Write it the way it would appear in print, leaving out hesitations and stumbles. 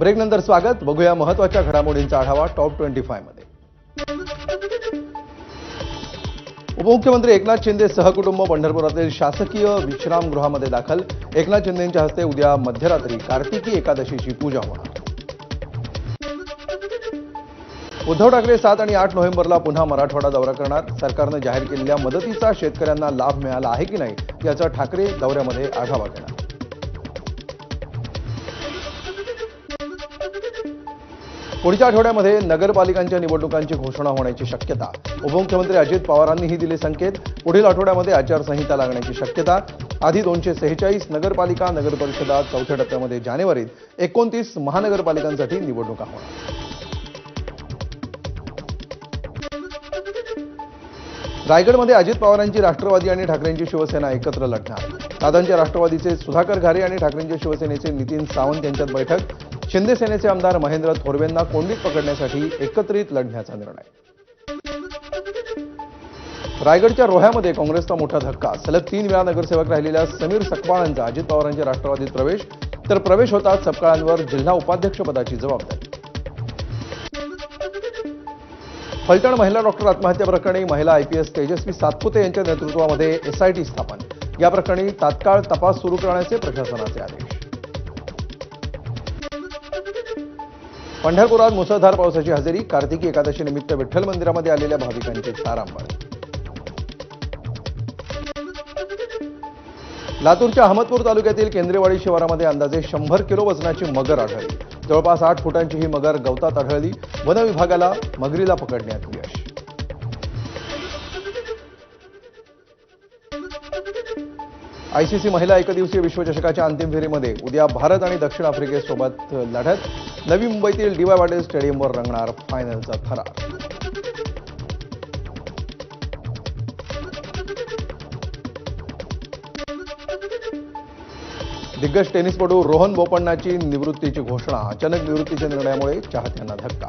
ब्रेकनंतर स्वागत. बघूया महत्त्वाच्या घडामोडींचा आढावा टॉप 25 मध्ये. उपमुख्यमंत्री एकनाथ शिंदे सहकुटुंब पंढरपुरातील शासकीय विश्रामगृहामध्ये दाखल. एकनाथ शिंदेंच्या हस्ते उद्या मध्यरात्री कार्तिकी एकादशीची पूजा होणार. उद्धव ठाकरे 7 आणि 8 नोव्हेंबरला पुन्हा मराठवाडा दौरा करणार. सरकारनं जाहीर केलेल्या मदतीचा शेतकऱ्यांना लाभ मिळाला आहे की नाही याचा ठाकरे दौऱ्यामध्ये आढावा घेणार. पुढच्या आठवड्यामध्ये नगरपालिकांच्या निवडणुकांची घोषणा होण्याची शक्यता. उपमुख्यमंत्री अजित पवारांनीही दिले संकेत. पुढील आठवड्यामध्ये आचारसंहिता लागण्याची शक्यता. आधी 246 नगरपालिका नगरपरिषदा चौथ्या टप्प्यामध्ये जानेवारीत, 29 महानगरपालिकांसाठी निवडणुका होणार. रायगडमध्ये अजित पवारांची राष्ट्रवादी आणि ठाकरेंची शिवसेना एकत्र लढणार. दादांच्या राष्ट्रवादीचे सुधाकर घारे आणि ठाकरेंच्या शिवसेनेचे नितीन सावंत यांच्यात बैठक. शिंदे सेनेचे आमदार महेंद्र थोरवेंना कोंडीत पकडण्यासाठी एकत्रित लढण्याचा निर्णय. रायगडच्या रोह्यामध्ये काँग्रेसचा मोठा धक्का. सलग 3 वेळा नगरसेवक राहिलेल्या समीर सकपाळांचा अजित पवारांच्या राष्ट्रवादीत प्रवेश. तर प्रवेश होताच सकपाळांवर जिल्हा उपाध्यक्षपदाची जबाबदारी. फलटण महिला डॉक्टर आत्महत्या प्रकरणी महिला आयपीएस तेजस्वी सातपुते यांच्या नेतृत्वामध्ये एसआयटी स्थापन. या प्रकरणी तात्काळ तपास सुरू करण्याचे प्रशासनाचे आदेश. पंढरपुरात मुसळधार पावसाची हजेरी. कार्तिकी एकादशी निमित्त विठ्ठल मंदिरामध्ये आलेल्या भाविकांची तारांबळ. लातूरच्या अहमदपूर तालुक्यातील केंद्रेवाडी शिवारामध्ये अंदाजे 100 किलो वजनाची मगर आढळली. जवळपास 8 फुटांची ही मगर गवतात आढळली. वन विभागाला मगरीला पकडण्यात यश. आयसीसी महिला एकदिवसीय विश्वचषकाच्या अंतिम फेरीमध्ये उद्या भारत आणि दक्षिण आफ्रिकेसोबत लढत. नवी मुंबईतील डी वाय पाटील स्टेडियमवर रंगणार फायनलचा थरार. दिग्गज टेनिसपटू रोहन बोपण्णाची निवृत्तीची घोषणा. अचानक निवृत्तीच्या निर्णयामुळे चाहत्यांना धक्का.